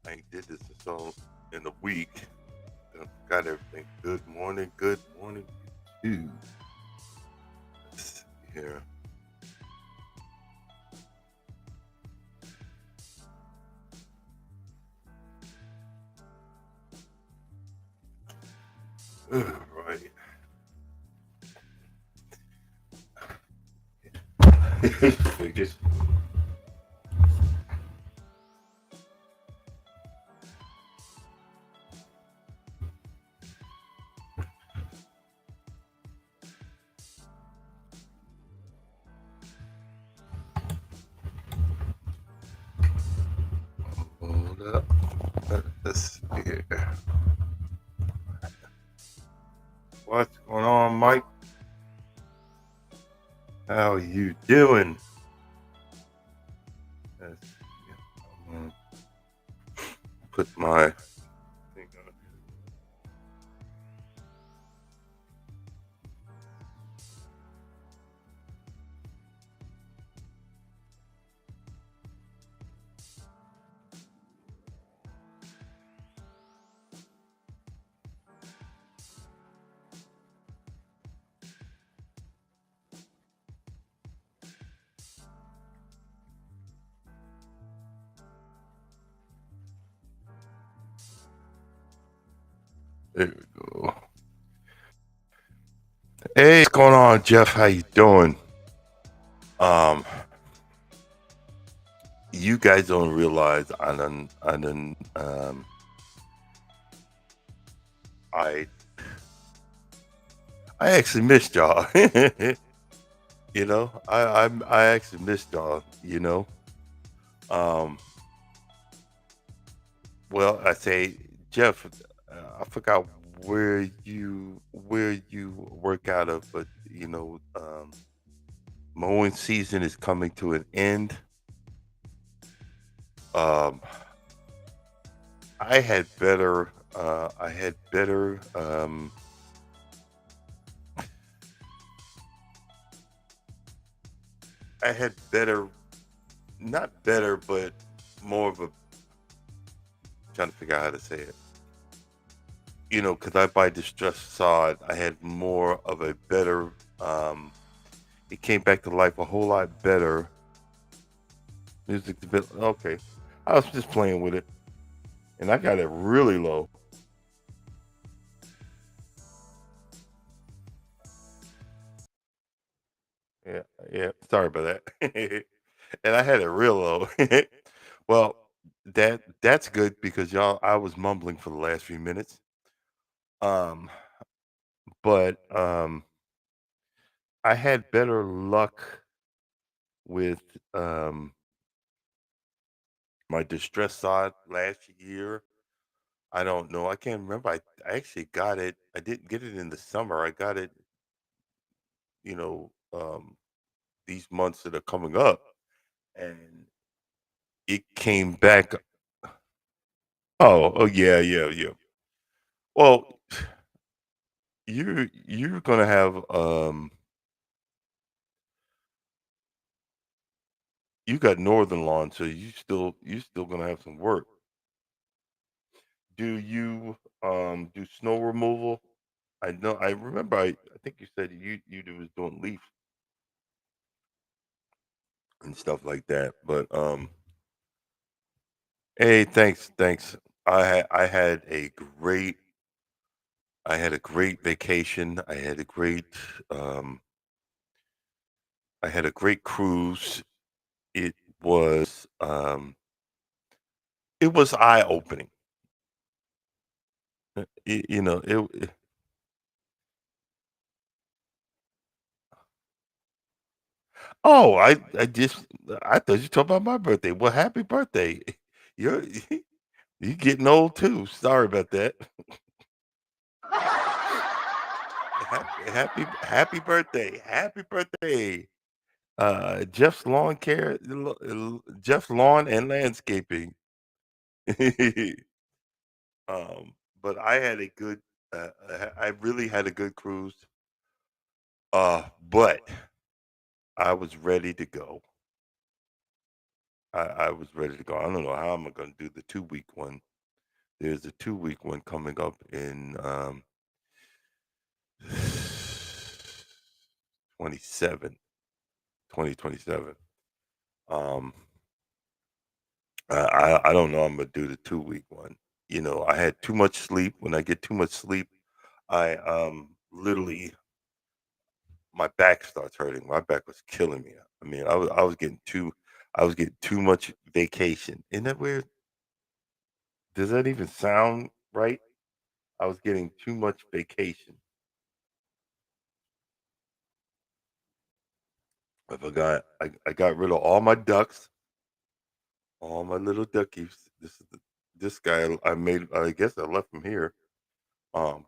I ain't did this so in a week. I forgot everything. Good morning. Good morning, you. Let's see here. Right. Just hold up. Let's see here. What's going on, Mike? How you doing? Let's see. I'm gonna put my thing on. There we go. Hey, what's going on, Jeff? How you doing? Um, you guys don't realize I I actually missed y'all. I actually missed y'all. Um, well, I say, Jeff, I forgot where you work out of, but mowing season is coming to an end. Um, I had better. I had better. I had better. Not better, but more of a. Trying to figure out how to say it. Because I buy distressed sod, I had more of a better. It came back to life a whole lot better. Music a bit okay. I was just playing with it, and I got it really low. Yeah, yeah. Sorry about that. And I had it real low. Well, that's good because y'all. I was mumbling for the last few minutes. Um, but I had better luck with my distress sod last year. I don't know. I can't remember. I actually got it. I didn't get it in the summer. I got it, you know, these months that are coming up, and it came back. Oh, yeah, yeah, yeah. Well, you're gonna have you got northern lawn, so you still gonna have some work. Do you do snow removal? I know. I remember. I think you said you was doing leaf and stuff like that. But hey, thanks. I had a great vacation. Um I had a great cruise. It was eye opening. You know, oh, I thought you talking about my birthday. Well, happy birthday. You're you getting old too. Sorry about that. Happy birthday. Happy birthday. Jeff's lawn and landscaping. But I really had a good cruise. But I was ready to go. I was ready to go. I don't know how I'm gonna do the 2 week one. There's a 2 week one coming up in 27, 2027. Um, I don't know. I'm gonna do the 2 week one. I had too much sleep. When I get too much sleep, I literally my back starts hurting. My back was killing me. I mean, I was getting too much vacation. Isn't that weird? Does that even sound right? I was getting too much vacation. I got rid of all my ducks, all my little duckies. This guy I made. I guess I left him here.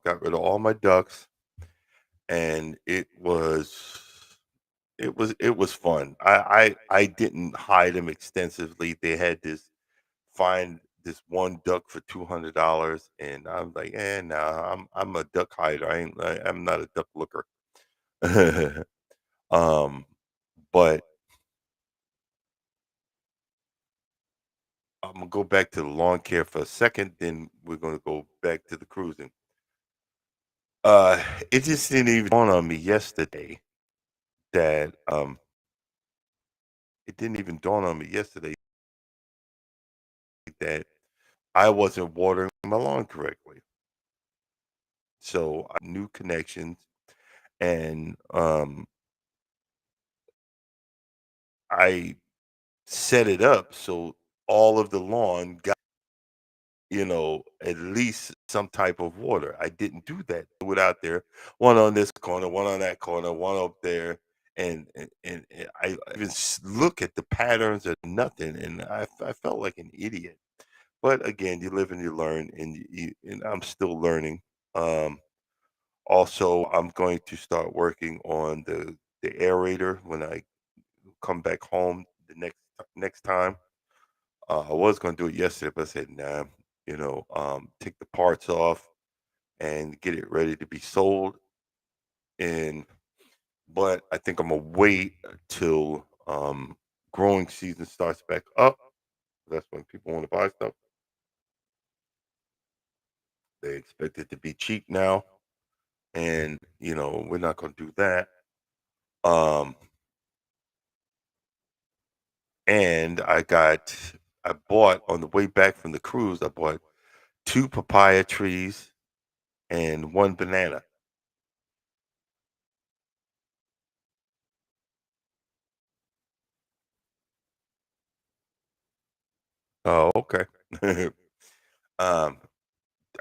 Got rid of all my ducks, and it was fun. I didn't hide them extensively. They had this find this one duck for $200, and I'm like, nah, I'm a duck hider. I'm not a duck looker. um, but I'm gonna go back to the lawn care for a second, then we're gonna go back to the cruising. Uh, it just didn't even dawn on me yesterday that it didn't even dawn on me yesterday that I wasn't watering my lawn correctly. So I new connections, and I set it up so all of the lawn got at least some type of water. I didn't do that. I went out there, one on this corner, one on that corner, one up there, and I even look at the patterns or nothing, and I felt like an idiot. But again, you live and you learn, and I'm still learning. Um, Also, I'm going to start working on the aerator when I come back home the next time. I was going to do it yesterday, but I said, nah, take the parts off and get it ready to be sold. And but I think I'm gonna wait till growing season starts back up. That's when people want to buy stuff. They expect it to be cheap now, and we're not going to do that. Um, and I bought on the way back from the cruise. I bought two papaya trees and one banana. Oh, okay. um,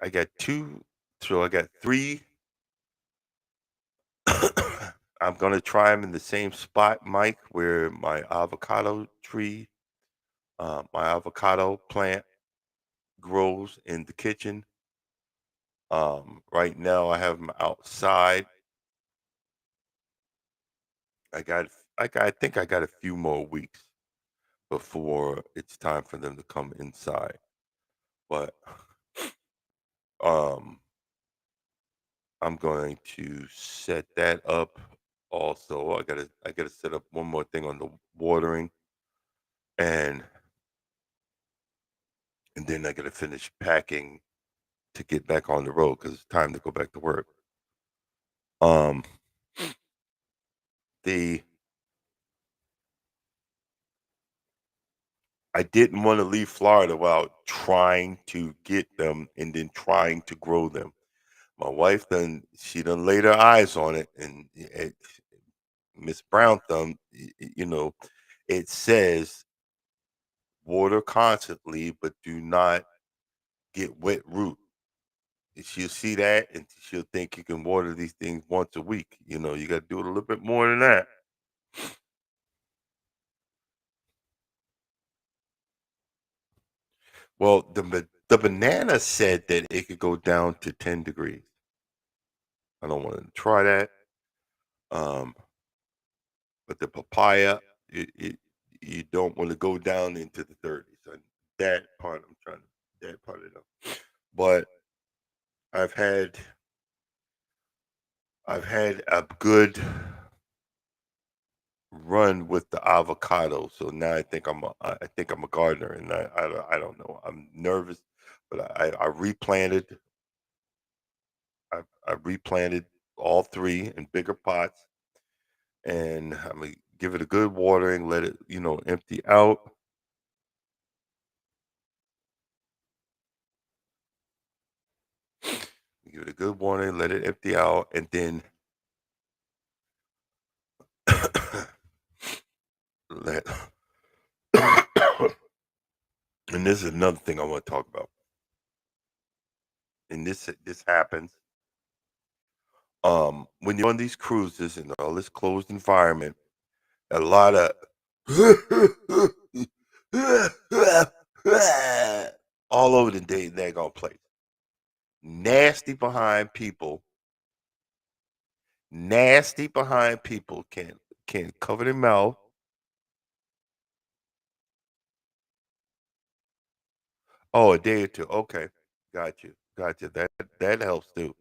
I got two, so I got three. I'm gonna try them in the same spot, Mike, where my avocado plant grows in the kitchen. Right now I have them outside. I think I got a few more weeks before it's time for them to come inside. But um, I'm going to set that up. Also, I gotta set up one more thing on the watering, and then I gotta finish packing to get back on the road because it's time to go back to work. Um, the I didn't want to leave Florida without trying to get them and then trying to grow them. My wife she done laid her eyes on it, and Miss Brown Thumb, it says water constantly, but do not get wet root. She'll see that and she'll think you can water these things once a week. You got to do it a little bit more than that. Well, the banana said that it could go down to 10 degrees. I don't want to try that. Um, but the papaya, you don't want to go down into the 30s. And that part I'm trying to that part of it. But I've had I've had a good run with the avocado. So now I think I'm a gardener, and I don't know. I'm nervous, but I replanted. I replanted all three in bigger pots, and I'm gonna give it a good watering. Let it empty out. Give it a good watering. Let it empty out, and then let. And this is another thing I want to talk about. And this happens when you're on these cruises and all this closed environment. A lot of all over the daggone place. Nasty behind people. Nasty behind people can cover their mouth. Oh, a day or two. Okay, got you, got you. That helps too.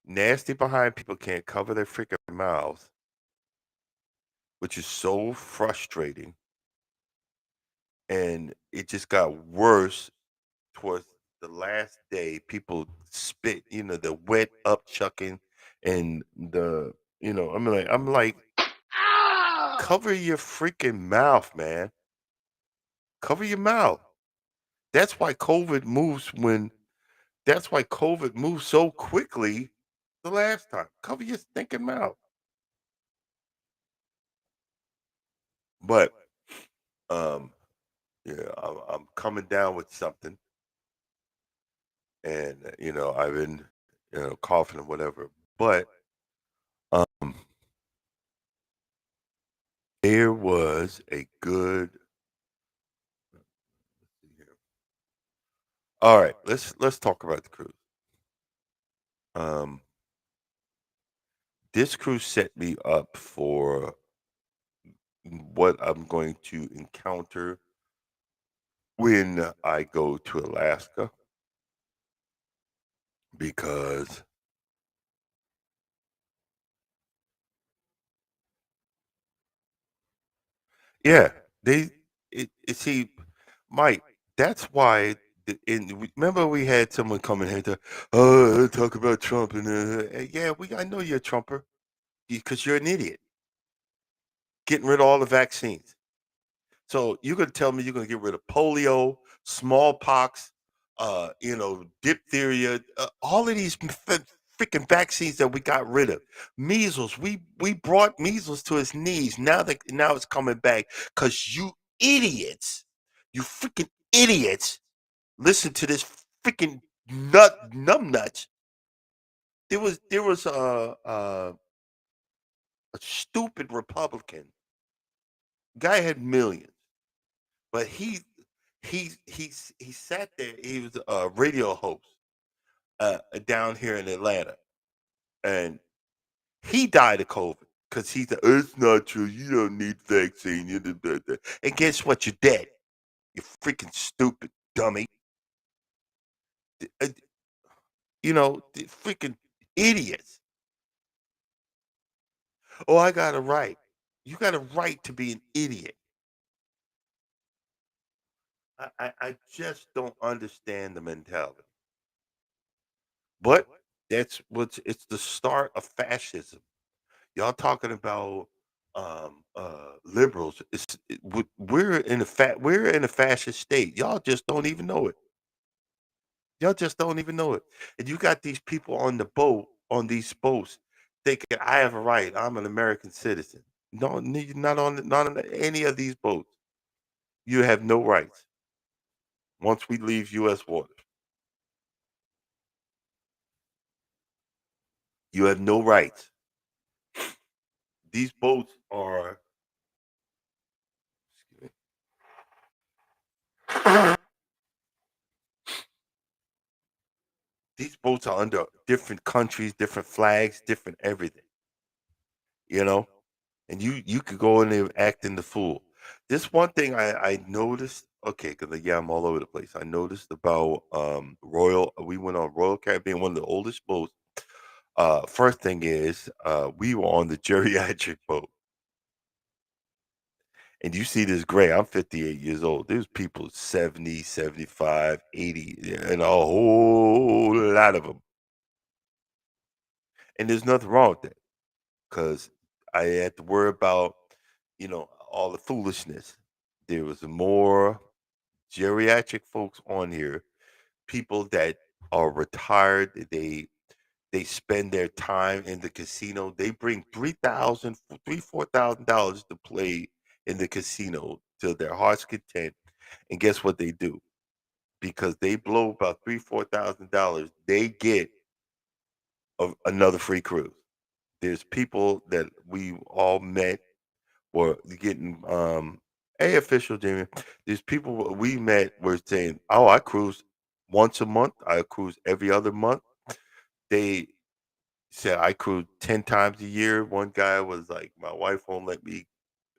Nasty behind people can't cover their freaking mouths, which is so frustrating. And it just got worse towards the last day. People spit, the wet up chucking and I'm like, cover your freaking mouth, man. Cover your mouth. That's why COVID moves when that's why COVID moved so quickly the last time. Cover your stinking mouth. But um yeah, I'm coming down with something, and I've been coughing or whatever. But um there was a good. All right, let's talk about the cruise. Um, this cruise set me up for what I'm going to encounter when I go to Alaska, because yeah, they see, Mike. That's why. Remember, we had someone coming here to talk about Trump, and yeah, I know you're a Trumper because you're an idiot getting rid of all the vaccines. So you're gonna tell me you're gonna get rid of polio, smallpox, diphtheria, all of these freaking vaccines that we got rid of. Measles, we brought measles to its knees. Now it's coming back because you idiots, you freaking idiots, listen to this freaking numbnuts. There was a stupid Republican guy had millions. But he sat there. He was a radio host down here in Atlanta, and he died of COVID because he said it's not true. You don't need vaccine. And guess what? You're dead. You freaking stupid dummy. Uh, the freaking idiots. Oh, I got a right. You got a right to be an idiot. I just don't understand the mentality. But it's the start of fascism. Y'all talking about liberals. We're in a fascist state. Y'all just don't even know it. Y'all just don't even know it. And you got these people on these boats thinking I have a right. I'm an American citizen. No, not on any of these boats. You have no rights once we leave US waters. You have no rights. These boats are these boats are under different countries, different flags, different everything. You know, and you could go in there acting the fool. This one thing I noticed. Okay, because yeah, I'm all over the place. I noticed about Royal. We went on Royal Caribbean, one of the oldest boats. First thing is, we were on the geriatric boat. And you see this gray, I'm 58 years old. There's people 70, 75, 80, and a whole lot of them. And there's nothing wrong with that because I had to worry about, all the foolishness. There was more geriatric folks on here, people that are retired. They spend their time in the casino. They bring 3,000, $4,000 to play in the casino to their heart's content. And guess what they do? Because they blow about $4,000, they get another free cruise. There's people that we all met or getting hey official Jamie. There's people we met were saying, "Oh, I cruise once a month. I cruise every other month." They said I cruise 10 times a year. One guy was like, "My wife won't let me,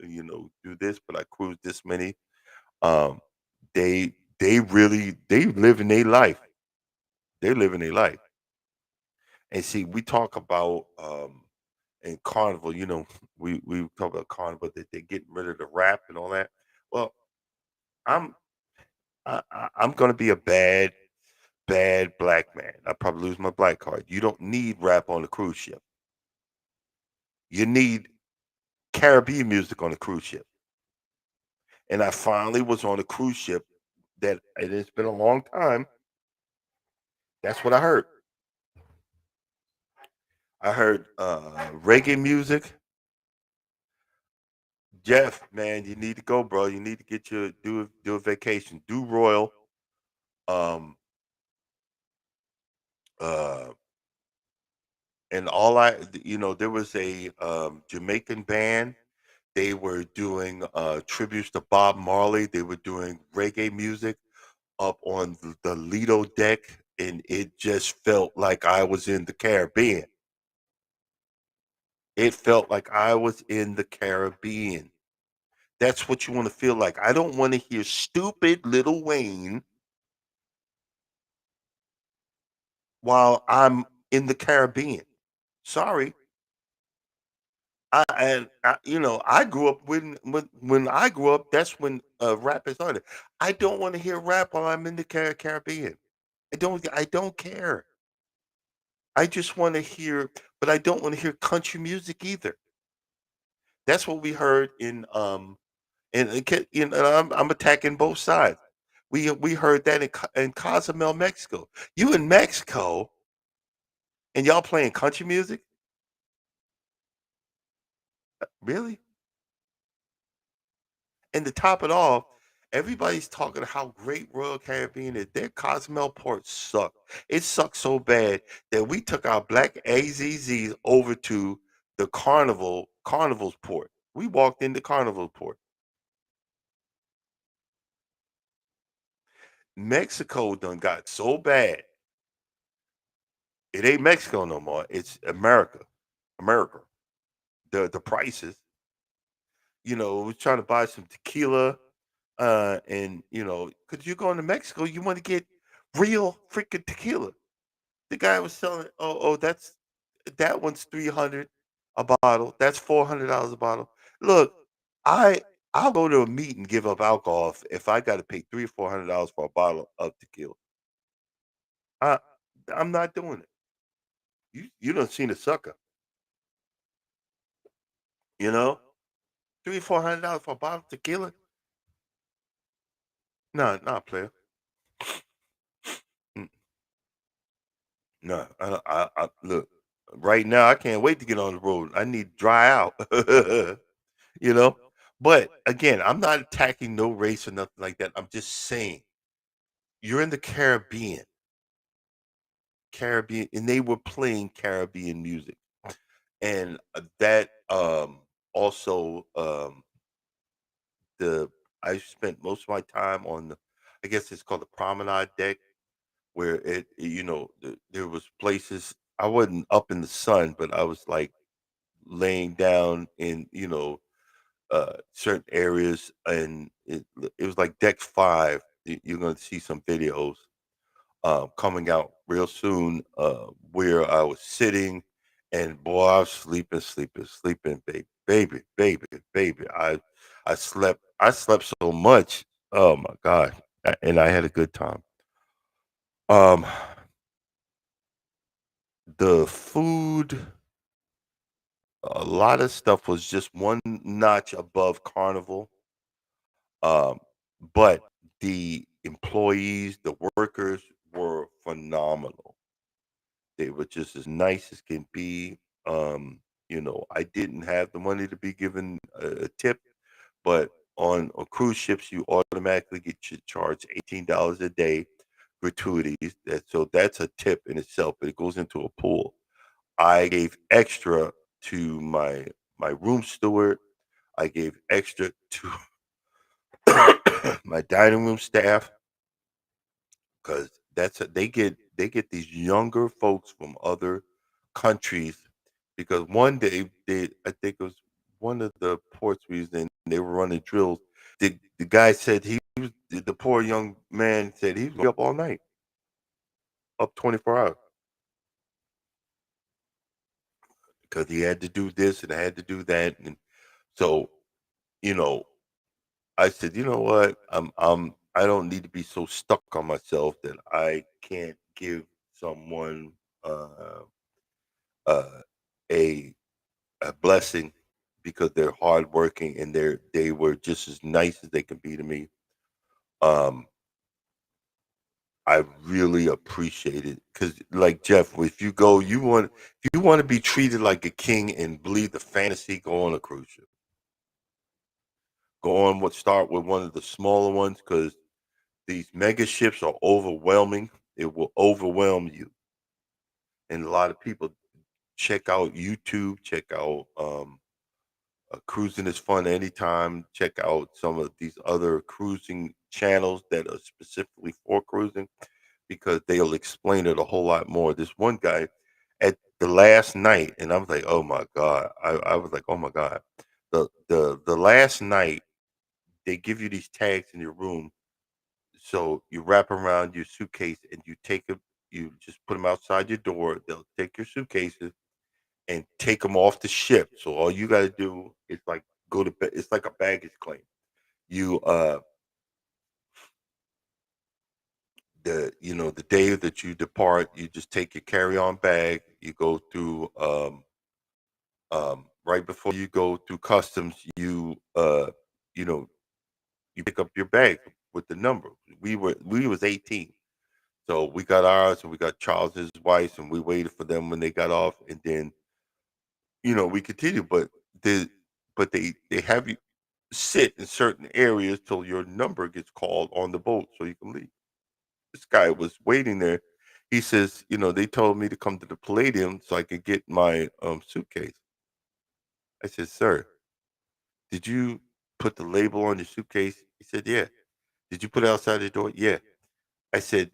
do this, but I cruise this many." Um, they really they live in their life. They live in their life. And see, we talk about in carnival, we talk about carnival that they're getting rid of the rap and all that. Well, I'm I'm gonna be a bad black man. I probably lose my black card. You don't need rap on a cruise ship. You need Caribbean music on a cruise ship. And I finally was on a cruise ship that and it's been a long time. That's what I heard. I heard reggae music. Jeff, man, you need to go, bro. You need to get your do a vacation. Do Royal. Um uh and all there was a Jamaican band. They were doing tributes to Bob Marley. They were doing reggae music up on the Lido deck, and it just felt like I was in the Caribbean. It felt like I was in the Caribbean. That's what you want to feel like. I don't want to hear stupid Little Wayne while I'm in the Caribbean. Sorry. I grew up when I grew up. That's when rap started. I don't want to hear rap while I'm in the Caribbean. I don't care. I just want to hear, but I don't want to hear country music either. That's what we heard and I'm attacking both sides. We heard that in Cozumel, Mexico. You in Mexico and y'all playing country music? Really? And to top it off, everybody's talking how great Royal Caribbean is. Their Cozumel port sucked. It sucked so bad that we took our black AZZs over to the Carnival's port. We walked into Carnival's port. Mexico done got so bad. It ain't Mexico no more. It's America. America. The prices. We're trying to buy some tequila, and because you're going to Mexico, you want to get real freaking tequila. The guy was selling, oh, that one's 300 a bottle. That's $400 a bottle. Look, I I'll go to a meet and give up alcohol if I got to pay $300 or $400 for a bottle of tequila. I I'm not doing it. You don't seen a sucker, you know? $300 for a bottle of tequila? No, not player. Mm, no, look. Right now, I can't wait to get on the road. I need to dry out. you know. But again, I'm not attacking no race or nothing like that. I'm just saying you're in the Caribbean, and they were playing Caribbean music, and that also the I spent most of my time on the, I guess it's called the promenade deck, where there was places I wasn't up in the sun, but I was like laying down in certain areas, and it was like deck five. You're going to see some videos coming out real soon where I was sitting And boy, I was sleeping, baby. I slept so much. Oh my god, and I had a good time. Um, the food, a lot of stuff was just one notch above Carnival. Um, but the employees, the workers were phenomenal. They were just as nice as can be. I didn't have the money to be given a tip, but on cruise ships, you automatically get charged $18 a day gratuities. That's a tip in itself, but it goes into a pool. I gave extra to my room steward. I gave extra to my dining room staff because they get these younger folks from other countries because one day they I think it was one of the ports we was in, they were running drills. The guy said the poor young man said he was up all night, up 24 hours because he had to do this and I had to do that. And so, you know, I said, you know what? I don't need to be so stuck on myself that I can't give someone uh uh a a blessing because they're hardworking and they were just as nice as they can be to me. Um, I really appreciate it because, like Jeff, if you go, you want to be treated like a king and believe the fantasy. Go on a cruise ship. Go on. What start with one of the smaller ones because these mega ships are overwhelming. It will overwhelm you, and a lot of people check out YouTube. Check out cruising is fun anytime. Check out some of these other cruising channels that are specifically for cruising because they'll explain it a whole lot more. This one guy at the last night, and I was like, oh my god. I was like, oh my god. The last night they give you these tags in your room, so you wrap around your suitcase and you take them. You just put them outside your door. They'll take your suitcases and take them off the ship. So all you got to do is like go to bed. It's like a baggage claim. You the day that you depart, you just take your carry on bag. You go through right before you go through customs. You know you pick up your bag with the number. We was 18. So we got ours and we got Charles's wife and we waited for them when they got off and then we continue. The but they have you sit in certain areas till your number gets called on the boat so you can leave. This guy was waiting there. He says, they told me to come to the Palladium so I could get my suitcase. I said, sir, did you put the label on your suitcase? He said, yeah. Did you put it outside the door? Yeah. I said,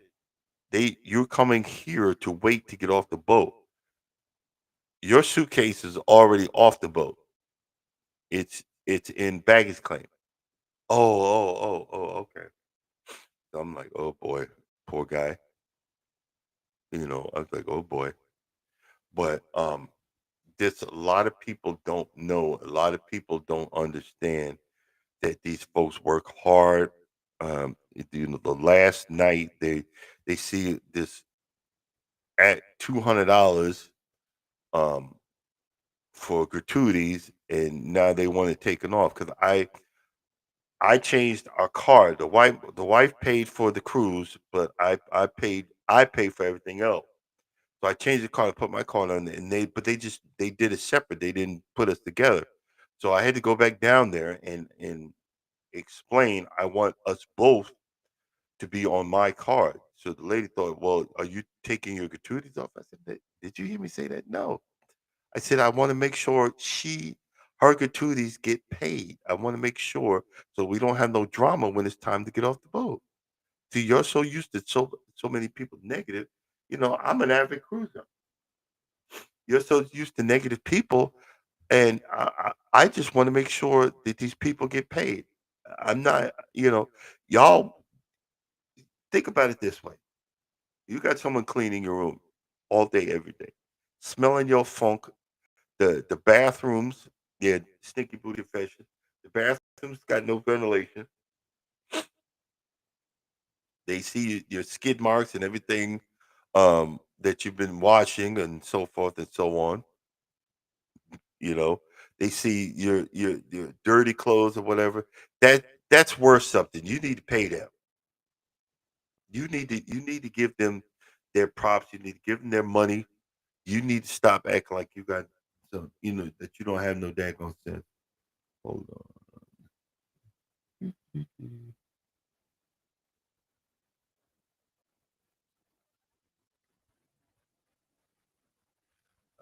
you're coming here to wait to get off the boat. Your suitcase is already off the boat. It's in baggage claim. Oh, okay. So I'm like, oh boy, poor guy. I was like, oh boy. But there's a lot of people don't know. A lot of people don't understand that these folks work hard. The last night they see this at $200 um for gratuities, and now they want it taken off because I changed our card. The wife paid for the cruise, but I paid for everything else. So I changed the card, put my card on, and they did it separate. They didn't put us together. So I had to go back down there and explain I want us both to be on my card. So the lady thought, well, are you taking your gratuities off? I said, did you hear me say that? No. I said I want to make sure her gratuities get paid. I want to make sure so we don't have no drama when it's time to get off the boat. See, you're so used to so many people negative. I'm an avid cruiser. You're so used to negative people, and I just want to make sure that these people get paid. I'm not, y'all think about it this way: you got someone cleaning your room all day, every day. smelling your funk. The bathrooms, yeah, stinky booty confession. The bathrooms got no ventilation. They see your skid marks and everything that you've been washing and so forth and so on. You know, they see your dirty clothes or whatever. That's worth something. You need to pay them. You need to give them their props. You need to give them their money. You need to stop acting like you got some, that you don't have no daggone sense. Hold on.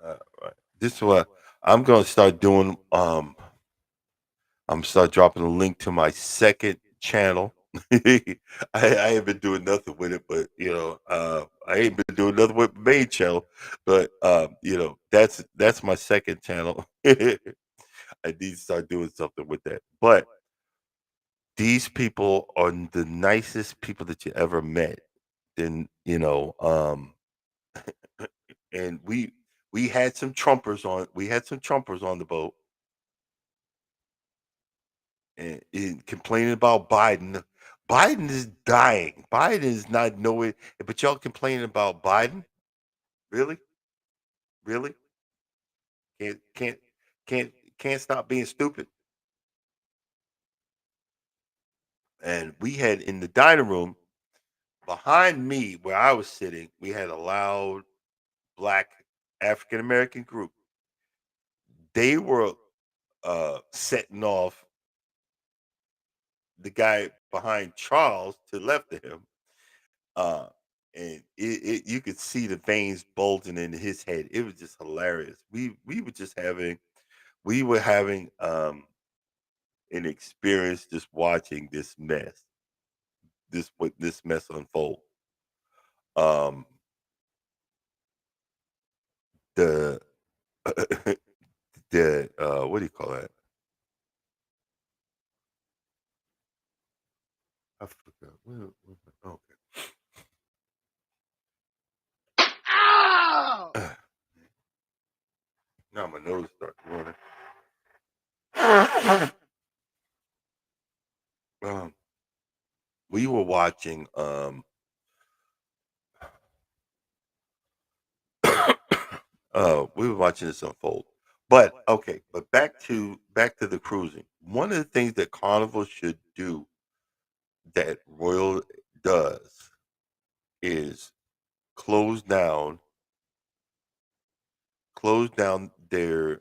Right. This is what I'm gonna start doing. I'm start dropping a link to my second channel. I ain't been doing nothing with it, but I ain't been doing nothing with my main channel. But that's my second channel. I need to start doing something with that. But these people are the nicest people that you ever met. Then and we had some Trumpers on. We had some Trumpers on the boat and complaining about Biden. Biden is dying. Biden is not knowing, but y'all complaining about Biden? Really? Really? Can't can't can't can't stop being stupid. And we had in the dining room behind me where I was sitting, we had a loud black African American group. They were setting off the guy behind Charles to the left of him. Uh, and you could see the veins bulging in his head. It was just hilarious. We were having an experience just watching this mess unfold. Um, the the what do you call that? I forgot. Okay. Now my nose starts running. um, we were watching we were watching this unfold. But okay, but back to the cruising. One of the things that Carnival should do that Royal does is close down close down their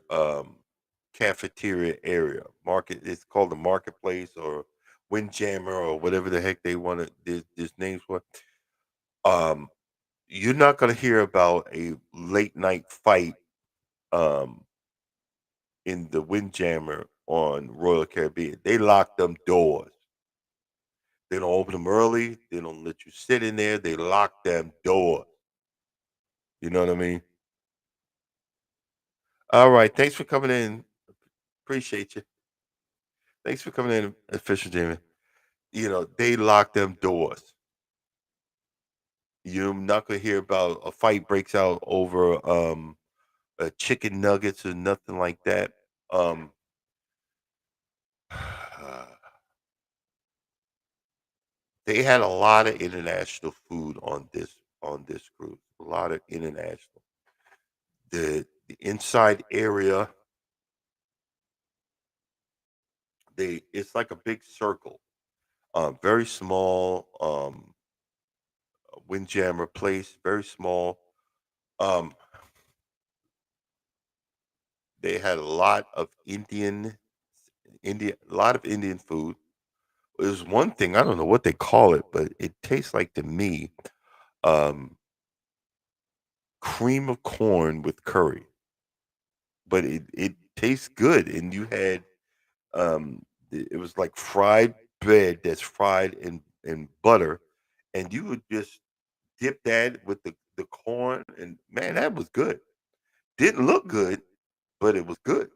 cafeteria area. Market it's called the marketplace or Windjammer or whatever the heck they want to there's names for. Um you're not gonna hear about a late night fight um in the Windjammer on Royal Caribbean. They lock them doors. They don't open them early. They don't let you sit in there. They lock them doors. You know what I mean? All right. Thanks for coming in. Appreciate you. Thanks for coming in, Fisher Jamie. They lock them doors. You're not gonna hear about a fight breaks out over chicken nuggets or nothing like that. Um they had a lot of international food on this cruise. A lot of international. The inside area, it's like a big circle. Very small, windjammer place, very small. Um, they had a lot of a lot of Indian food. There's one thing I don't know what they call it, but it tastes like to me um, cream of corn with curry. But it tastes good, and you had it was like fried bread that's fried in butter, and you would just dip that with the corn, and man, that was good. Didn't look good, but it was good.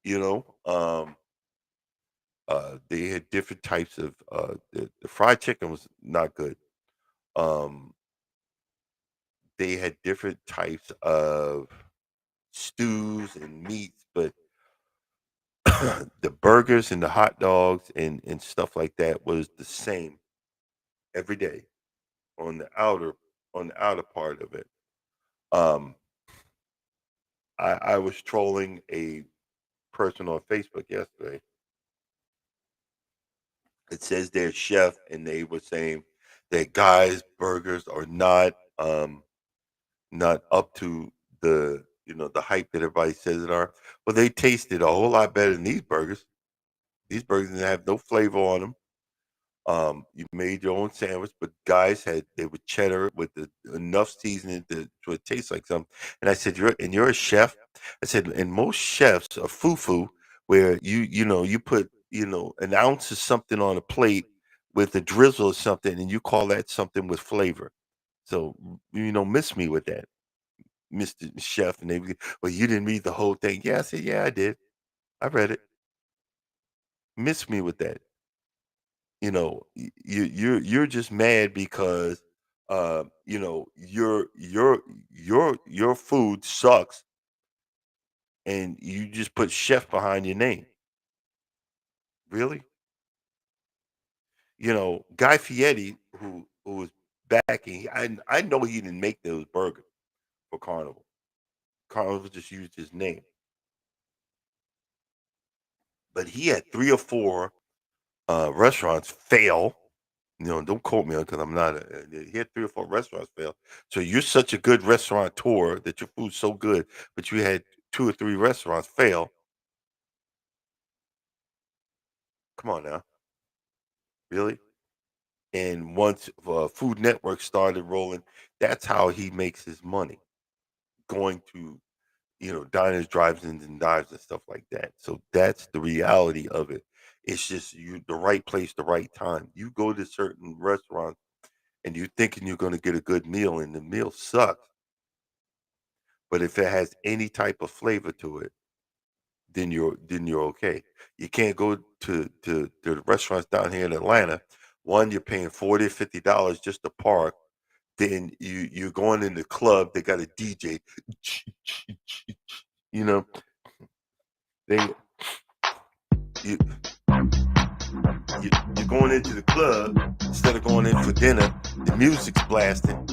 You know, they had different types of the fried chicken was not good. Um, they had different types of. stews and meats, but the burgers and the hot dogs and stuff like that was the same every day on the outer part of it. Um, I was trolling a person on Facebook yesterday. It says they're chef, and they were saying that guys' burgers are not up to the hype that everybody says it are. Well, they tasted a whole lot better than these burgers. These burgers didn't have no flavor on them. You made your own sandwich, but guys they were cheddar with enough seasoning to it tastes like something. And I said, you're a chef. I said, and most chefs are foo where you put an ounce of something on a plate with a drizzle or something, and you call that something with flavor. So miss me with that, Mister Chef. And well, you didn't read the whole thing. Yeah, I said, yeah, I did. I read it. Miss me with that. You're just mad because your food sucks and you just put chef behind your name. Really? Guy Fieri, who was backing, I know he didn't make those burgers for Carnival. Carnival just used his name, but he had three or four restaurants fail. Don't quote me because I'm not. He had three or four restaurants fail. So you're such a good restaurateur that your food's so good, but you had two or three restaurants fail. Come on now, really? And once Food Network started rolling, that's how he makes his money, going to diners, drive-ins, and dives and stuff like that. So that's the reality of it. It's just you the right place, the right time. You go to certain restaurants and you're thinking you're going to get a good meal, and the meal sucks. But if it has any type of flavor to it, then you're okay. You can't go to the restaurants down here in Atlanta. One, you're paying $40 or $50 just to park. Then you're going in the club. They got a DJ. You know, they you you're going into the club instead of going in for dinner. The music's blasting,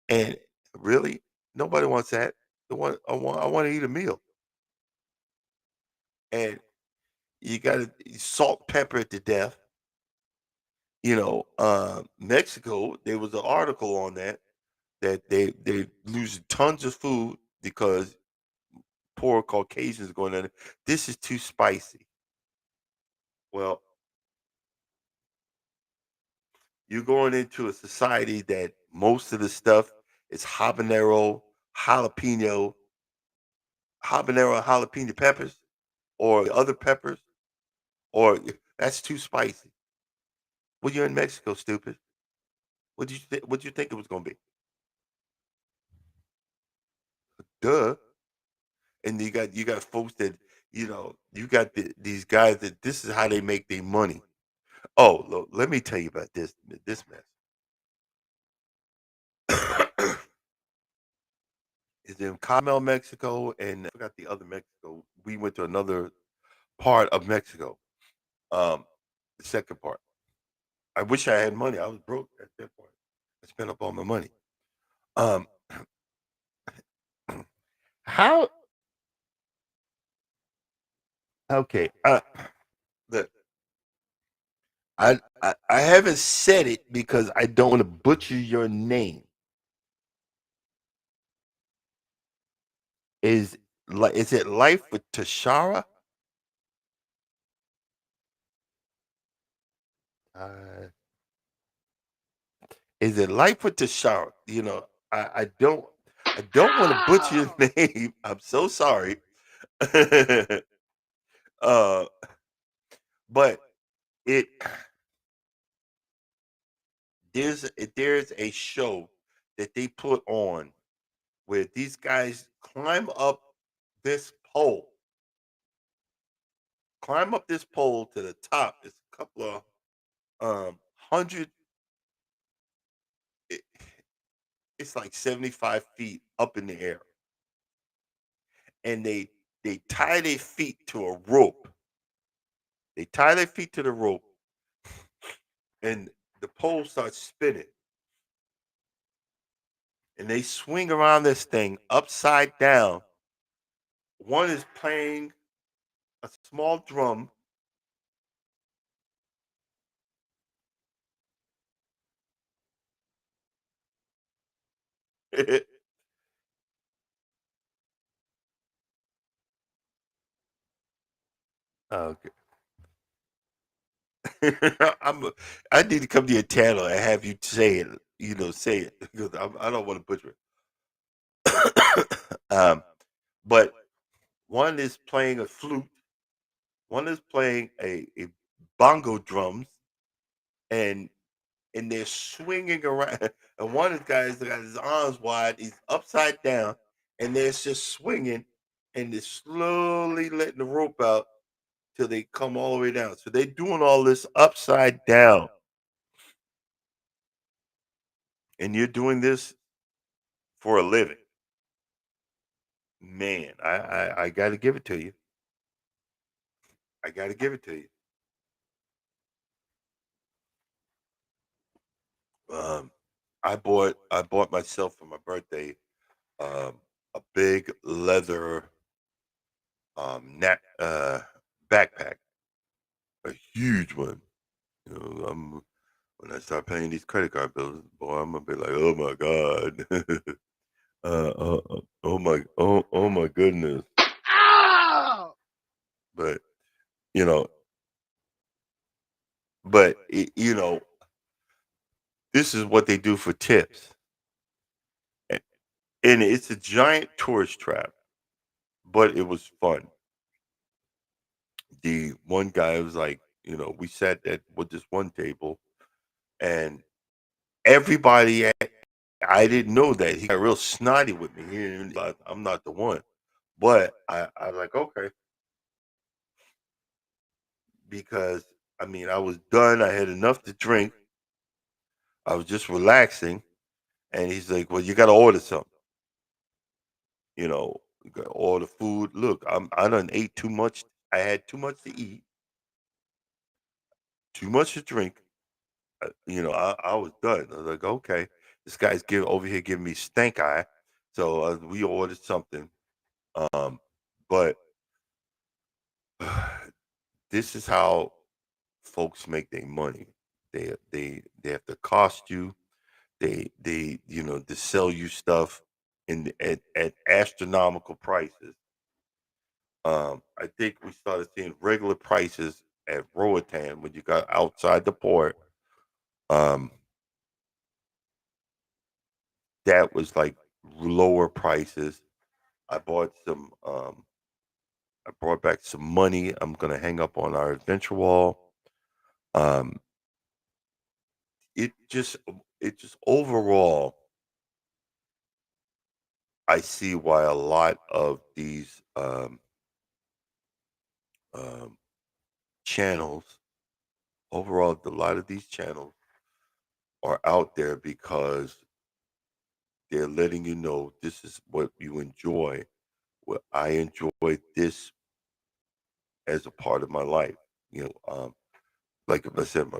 and really nobody wants that. I want to eat a meal, and you got to salt pepper it to death. Mexico, there was an article on that they losing tons of food because poor Caucasians going in. This is too spicy. Well, you're going into a society that most of the stuff is jalapeno, jalapeno peppers, or other peppers, or that's too spicy. Well, you're in Mexico, stupid. What did you think? What did you think it was going to be? Duh. And you got folks that you got these guys that this is how they make their money. Oh, look, let me tell you about this mess. Is in Carmel, Mexico, and I forgot the other Mexico. We went to another part of Mexico. Um, the second part. I wish I had money. I was broke at that point. I spent up all my money. Um, how? Okay. Look, I haven't said it because I don't want to butcher your name. Is it Life with Tashara? Uh, is it Life with Tashara? I don't want to butcher your name. I'm so sorry. uh, but it there's a show that they put on where these guys this pole, climb up this pole to the top. It's a couple of hundred. It's like 75 feet up in the air, and they tie their feet to a rope. They tie their feet to the rope, and the pole starts spinning, and they swing around this thing upside down. One is playing a small drum. Okay. I'm. I need to come to your channel and have you say it. Say it because I don't want to butcher it. But one is playing a flute. One is playing a bongo drums, and they're swinging around. And one of the guys got his arms wide. He's upside down, and they're just swinging, and they're slowly letting the rope out till they come all the way down. So they're doing all this upside down, and you're doing this for a living. Man, I got to give it to you. I got to give it to you. Um, I bought myself for my birthday a big leather backpack, a huge one. When I start paying these credit card bills, boy, I'm gonna be like, oh my god, oh my goodness. But you know, but this is what they do for tips, A- and it's a giant tourist trap. But it was fun. The one guy was like, we sat at with this one table, and everybody. I didn't know that he got real snotty with me. He didn't realize I'm not the one, but I like okay because I mean I was done. I had enough to drink. I was just relaxing, and he's like, "Well, you got to order something. You got to order food. Look, I done ate too much. I had too much to eat, too much to drink. I was done. I was like, okay, this guy's over here giving me stank eye. So we ordered something. Um, but this is how folks make their money. They have to cost you. They sell you stuff at astronomical prices. I think we started seeing regular prices at Roatan when you got outside the port. Um, that was like lower prices. I bought some. I brought back some money. I'm gonna hang up on our adventure wall. Um, it just overall, I see why a lot of these um, channels, overall, a lot of these channels are out there because they're letting you know this is what you enjoy. What I enjoy this as a part of my life. Like if I said,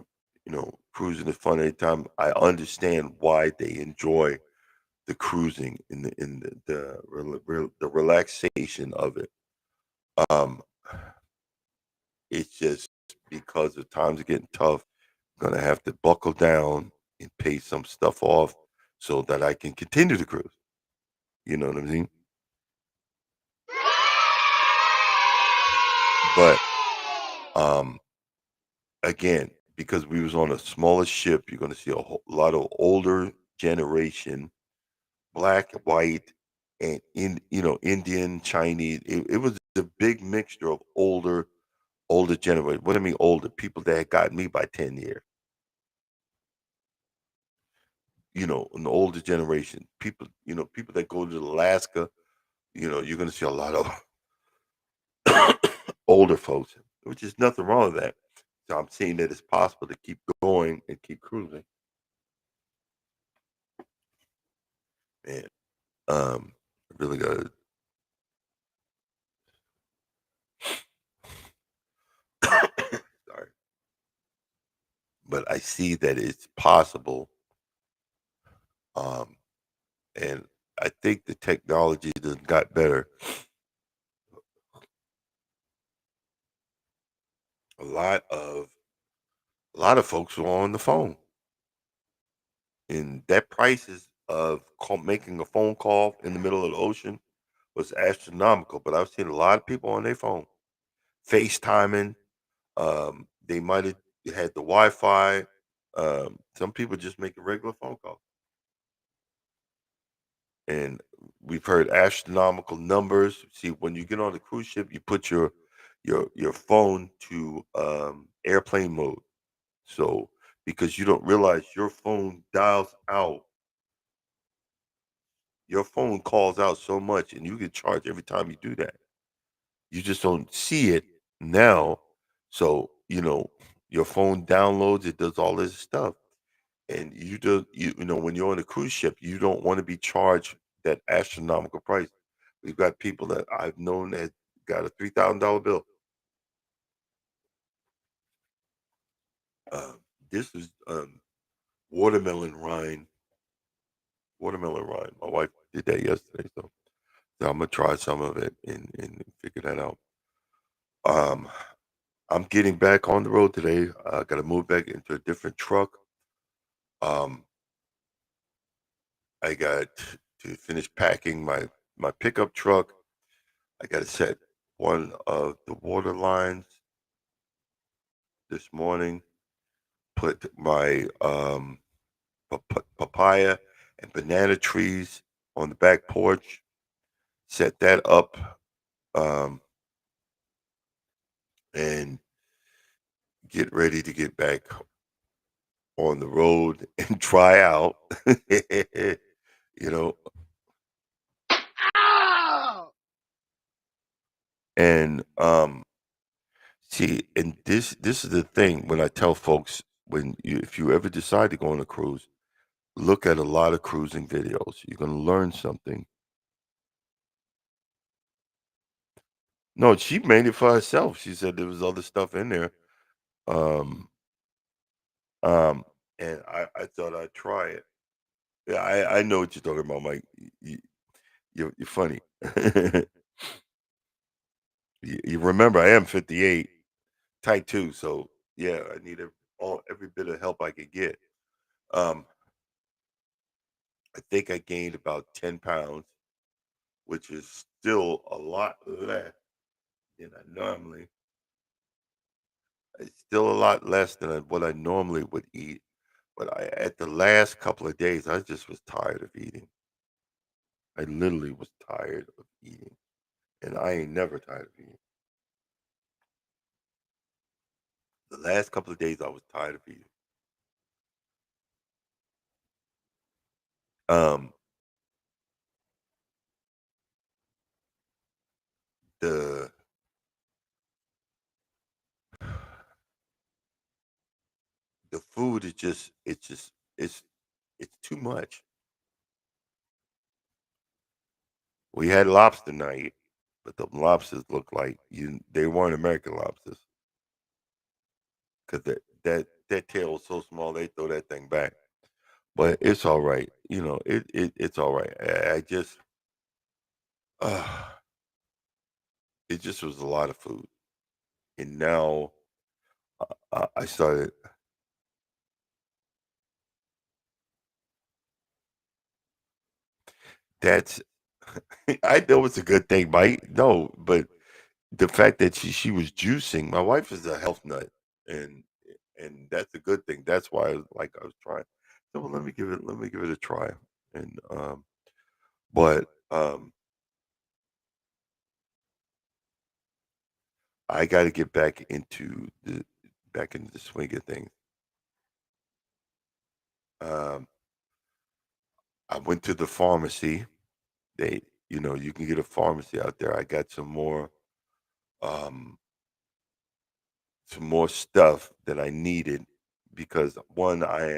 cruising is fun anytime. I understand why they enjoy the cruising the relaxation of it. Um, it's just because the times are getting tough, I'm gonna have to buckle down and pay some stuff off so that I can continue to cruise. You know what I mean? But um, again, because we was on a smaller ship, you're gonna see a lot of older generation, black, white, and Indian, Chinese. It was a big mixture of older generation. What I mean older, people that had got me by 10 years, an older generation. People that go to Alaska, you're gonna see a lot of older folks, which is nothing wrong with that. So I'm seeing that it's possible to keep going and keep cruising. Man, I really got but I see that it's possible. Um, and I think the technology has got better. A lot of a lot of folks are on the phone, and that prices of making a phone call in the middle of the ocean was astronomical. But I've seen a lot of people on their phone, FaceTiming. They might have had the Wi-Fi. Some people just make a regular phone call, and we've heard astronomical numbers. See, when you get on the cruise ship, you put your phone to airplane mode. So because you don't realize your phone calls out so much, and you get charged every time you do that. You just don't see it now. So your phone downloads, it does all this stuff. And when you're on a cruise ship, you don't want to be charged that astronomical price. We've got people that I've known that got a $3,000 bill. Uh, this is watermelon rind. Watermelon rind. My wife did that yesterday, so I'm gonna try some of it and figure that out. Um, I'm getting back on the road today. I got to move back into a different truck. Um, I got to finish packing my pickup truck. I got to set one of the water lines this morning. Put my papaya and banana trees on the back porch. Set that up, um, and get ready to get back on the road and try out. you know, and see, and this is the thing when I tell folks if you ever decide to go on a cruise, look at a lot of cruising videos. You're gonna learn something. No, she made it for herself. She said there was other stuff in there. Um, um, and I thought I'd try it. Yeah, I know what you're talking about, Mike. You're funny. You remember I am 58, type 2, so yeah, I need every bit of help I could get. Um, I think I gained about 10 pounds, which is still a lot less than I normally. It's still a lot less than what I normally would eat. But at the last couple of days, I just was tired of eating. I literally was tired of eating, and I ain't never tired of eating. The last couple of days, I was tired of eating. Um, the the food is it's it's too much. We had lobster night, but the lobsters looked like they weren't American lobsters because that tail was so small they throw that thing back. But it's all right. It's all right. I just uh, it just was a lot of food, and now I started. That's I know it's a good thing, Mike. No, but the fact that she was juicing. My wife is a health nut, and and that's a good thing. That's why I was trying. So well, let me give it a try. And but I got to get back into the swing of things. Um, I went to the pharmacy. They, you can get a pharmacy out there. I got um, some more stuff that I needed because one, I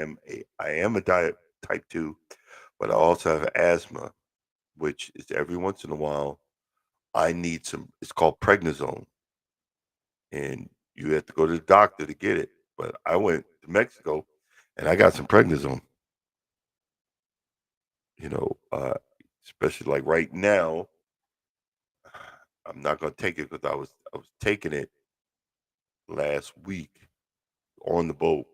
am a diet type 2, but I also have asthma, which is every once in a while I need some. It's called prednisone, and you have to go to the doctor to get it. But I went to Mexico, and I got some prednisone. You know, especially like right now, I'm not gonna take it because I was taking it last week on the boat,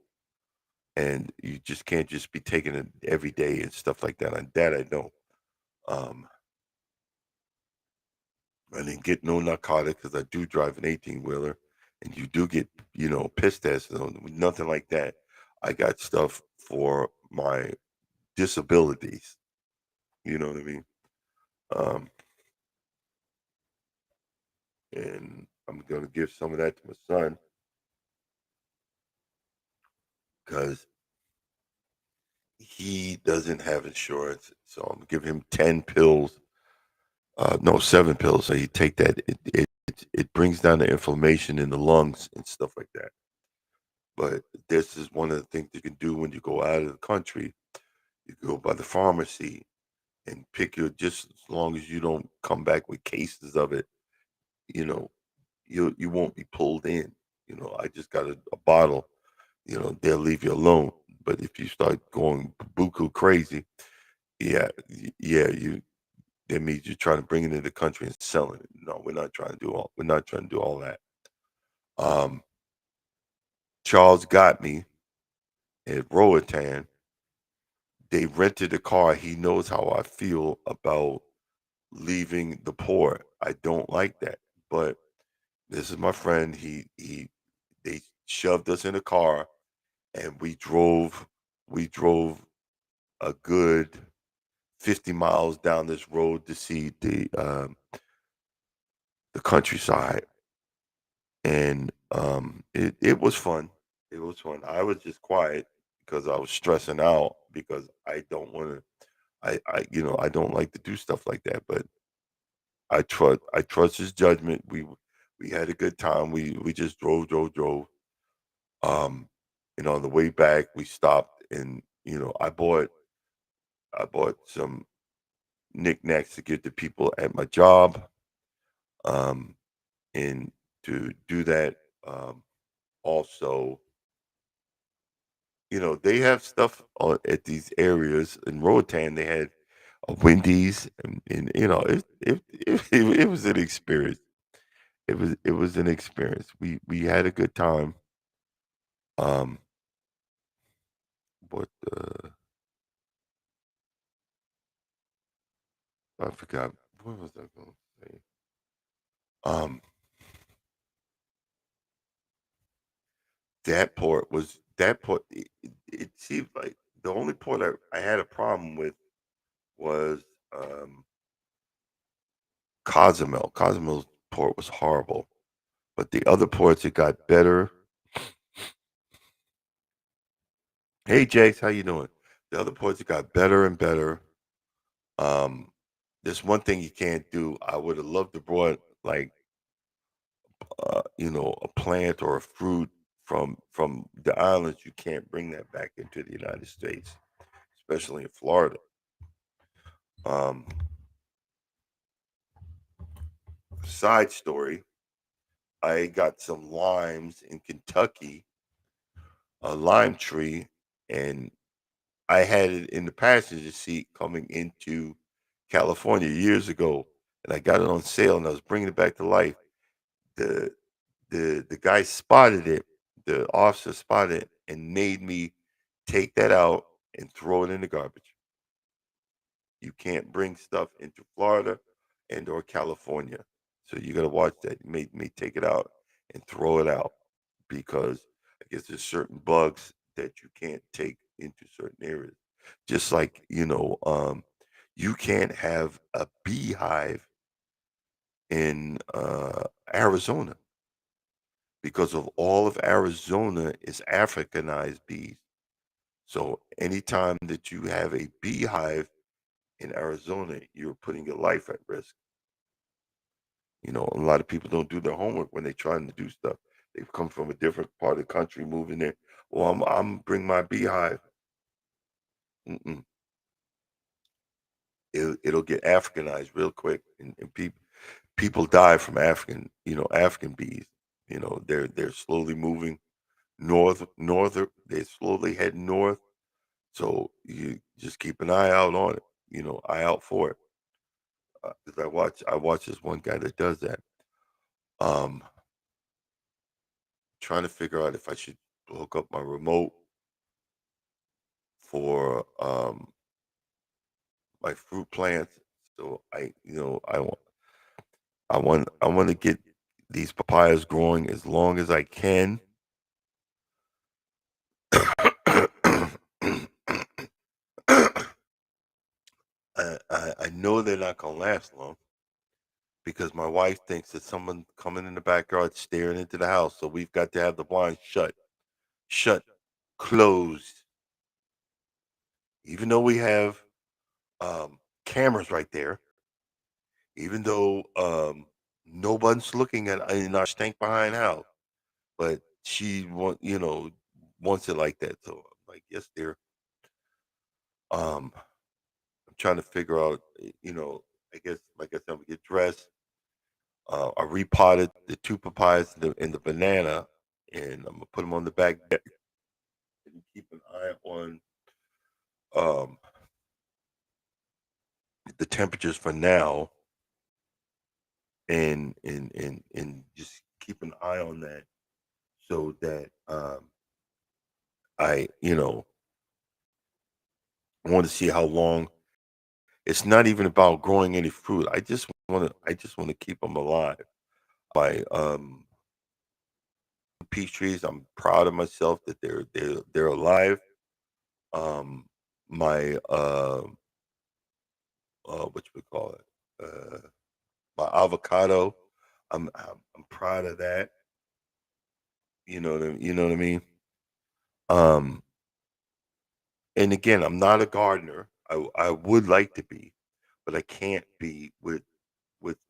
and you just can't just be taking it every day and stuff like that. And that I know. Um, I didn't get no narcotic because I do drive an 18 wheeler, and you do get piss tests. Nothing like that. I got stuff for my disabilities. You know what I mean? Um, and I'm gonna give some of that to my son because he doesn't have insurance. So I'm gonna give him 10 pills. No, 7 pills. So you take that. It brings down the inflammation in the lungs and stuff like that. But this is one of the things you can do when you go out of the country. You go by the pharmacy and pick your just as long as you don't come back with cases of it. You know, you won't be pulled in. I just got a bottle. They'll leave you alone. But if you start going buku crazy, yeah, yeah, that means you're trying to bring it into the country and selling it. No, we're not trying to do all that. Um, Charles got me at Roatan. They rented a car. He knows how I feel about leaving the port. I don't like that. But this is my friend. He they shoved us in a car and we drove a good 50 miles down this road to see the countryside, and it was fun. It was fun. I was just quiet because I was stressing out because I don't want to. I don't like to do stuff like that. But I trust his judgment. We had a good time. We just drove. Um, on the way back we stopped and I bought some knickknacks to give to people at my job. Um, and to do that, also, they have stuff at these areas in Roatan. They had a Wendy's, and it was an experience. It was an experience. We had a good time. Um, but I forgot what was I going to say. Um, that port. It seemed like the only port I had a problem with was um, Cozumel. Cozumel's port was horrible, but the other ports it got better. Hey, Jakes, how you doing? The other ports it got better and better. Um, there's one thing you can't do. I would have loved to brought like a plant or a fruit from the islands. You can't bring that back into the United States, especially in Florida. Um, Side story: I got some limes in Kentucky, a lime tree, and I had it in the passenger seat coming into California years ago, and I got it on sale, and I was bringing it back to life. The the guy spotted it, the officer spotted it, and made me take that out and throw it in the garbage. You can't bring stuff into Florida and or California, so you got to watch that. He made me take it out and throw it out because I guess there's certain bugs that you can't take into certain areas. Just like you can't have a beehive in Arizona because of all of Arizona is Africanized bees. So anytime that you have a beehive in Arizona, you're putting your life at risk. A lot of people don't do their homework when they're trying to do stuff. They've come from a different part of the country, moving there. Well, I'm bring my beehive. Mm-mm. It'll get Africanized real quick, and people die from African bees. They're slowly moving. they're slowly heading north. So you just keep an eye out on it, eye out for it. 'Cause I watch this one guy that does that. Um, Trying to figure out if I should hook up my remote for my fruit plants. So I want to get these papayas growing as long as I can. I know they're not gonna last long because my wife thinks that someone coming in the backyard staring into the house. So we've got to have the blinds shut, closed. Even though we have cameras right there, even though no one's looking at in our stank behind house, but she wants it like that. So I'm like, yes, dear. I'm trying to figure out, I guess, like I said, I'm gonna get dressed. I repotted the two papayas and the banana, and I'm gonna put them on the back deck and keep an eye on um, the temperatures for now, and just keep an eye on that so that I want to see how long. It's not even about growing any fruit. I just want to keep them alive. My peach trees. I'm proud of myself that they're alive. Um, my what you call it? My avocado. I'm proud of that. You know what I mean. Um, and again, I'm not a gardener. I would like to be, but I can't be with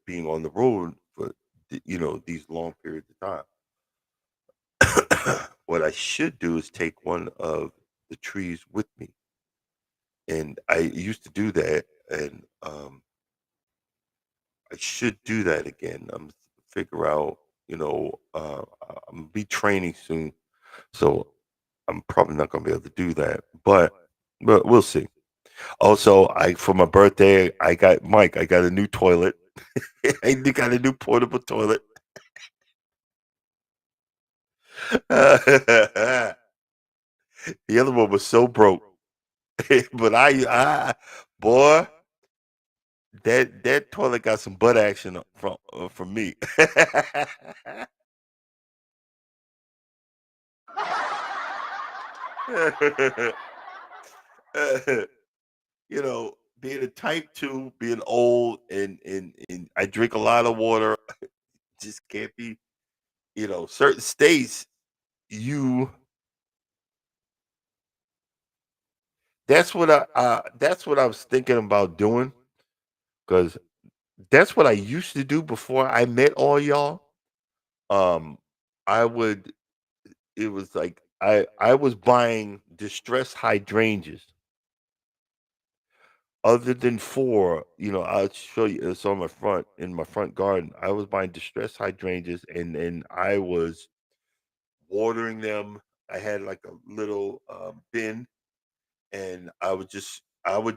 being on the road for these long periods of time. What I should do is take one of the trees with me, and I used to do that, and I should do that again. Figure out, I'm gonna be training soon, so I'm probably not gonna be able to do that, but we'll see. Also, I for my birthday, I got Mike. I got a new toilet. I got a new portable toilet. The other one was so broke, but boy, that toilet got some butt action from me. Being a type two, being old, and I drink a lot of water, just can't be. Certain states, you. That's what I was thinking about doing because that's what I used to do before I met all y'all. Um, I would. It was like I was buying distress hydrangeas. Other than four, I'll show you. It's on my front in my front garden. I was buying distress hydrangeas, and I was watering them. I had like a little bin, and I would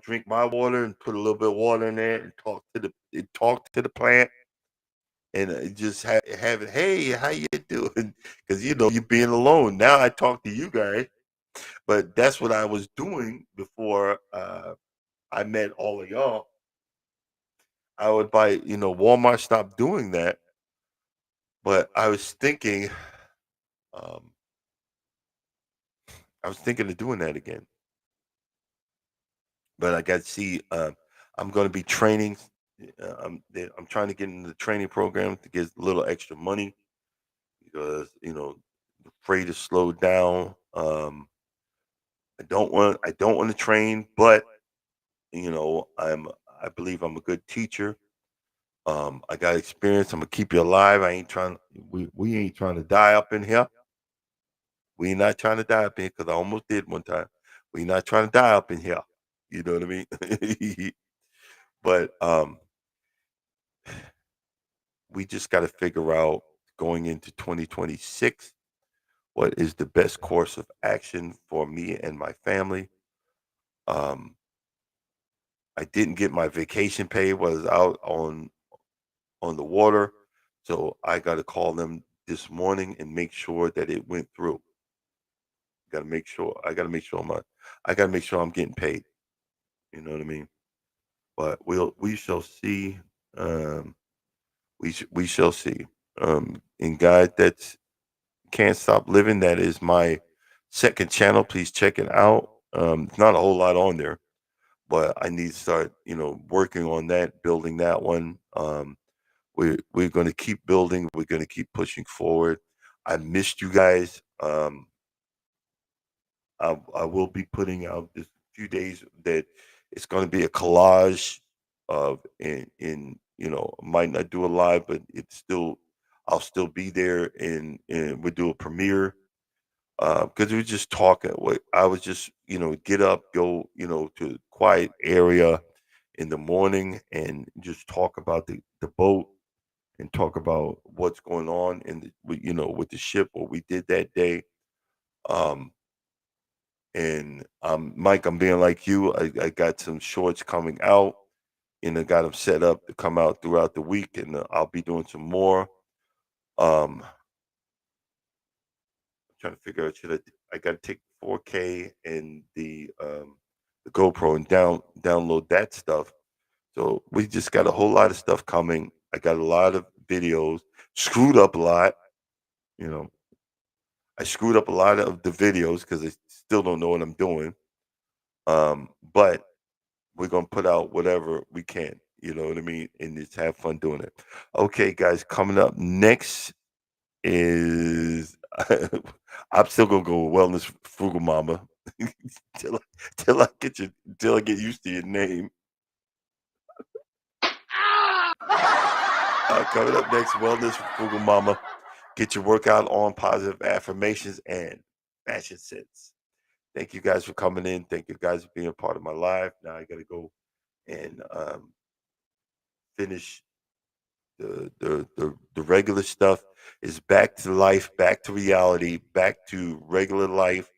drink my water and put a little bit of water in there and talk to the plant, and just have it. Hey, how you doing? Because you being alone. Now I talk to you guys, but that's what I was doing before I met all of y'all. I would buy. Walmart stopped doing that, but um, I was thinking of doing that again. But I got to see. I'm going to be training. I'm trying to get into the training program to get a little extra money because the freight is slowed down. I don't want to train, but I believe I'm a good teacher. I got experience. I'm gonna keep you alive. I ain't trying. We ain't trying to die up in here. We not trying to die up in here because I almost did one time. We not trying to die up in here. You know what I mean? But we just got to figure out going into 2026 what is the best course of action for me and my family. Um, I didn't get my vacation pay, was out on the water, so I got to call them this morning and make sure that it went through. Got to make sure. I got to make sure I'm getting paid. You know what I mean? But we shall see. Um, we shall see. And guys, that's can't stop living. That is my second channel. Please check it out. It's not a whole lot on there, but I need to start, working on that, building that one. We're going to keep building. We're going to keep pushing forward. I missed you guys. I will be putting out this few days that it's going to be a collage of might not do a live, but it's still I'll still be there and we'll do a premiere because we are just talking. I was just get up, go to a quiet area in the morning and just talk about the boat and talk about what's going on in with the ship, what we did that day. Um, and Mike, I'm being like you. I got some shorts coming out, and I got them set up to come out throughout the week, and I'll be doing some more. Trying to figure out I got to take 4K and the GoPro and download that stuff. So we just got a whole lot of stuff coming. I got a lot of videos. Screwed up a lot, you know. I screwed up a lot of the videos because I still don't know what I'm doing. But we're gonna put out whatever we can. You know what I mean? And just have fun doing it. Okay, guys, coming up next is I'm still gonna go with Wellness Frugal Mama till I, till I get used to your name. Coming up next, Wellness Frugal Mama. Get your workout on, positive affirmations and fashion sense. Thank you guys for coming in. Thank you guys for being a part of my life. Now I gotta go and finish the regular stuff. Is back to life, back to reality, back to regular life,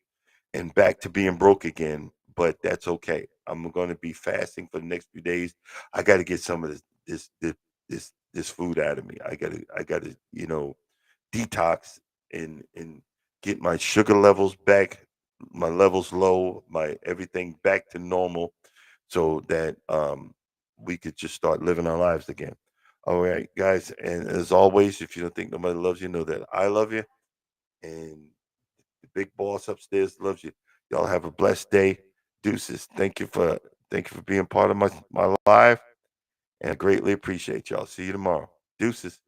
and back to being broke again. But that's okay. I'm going to be fasting for the next few days. I got to get some of this food out of me. I got to detox and get my sugar levels back, my levels low, my everything back to normal, so that we could just start living our lives again. All right, guys, and as always, if you don't think nobody loves you, know that I love you, and the big boss upstairs loves you. Y'all have a blessed day. Deuces. Thank you for being part of my life, and I greatly appreciate y'all. See you tomorrow. Deuces.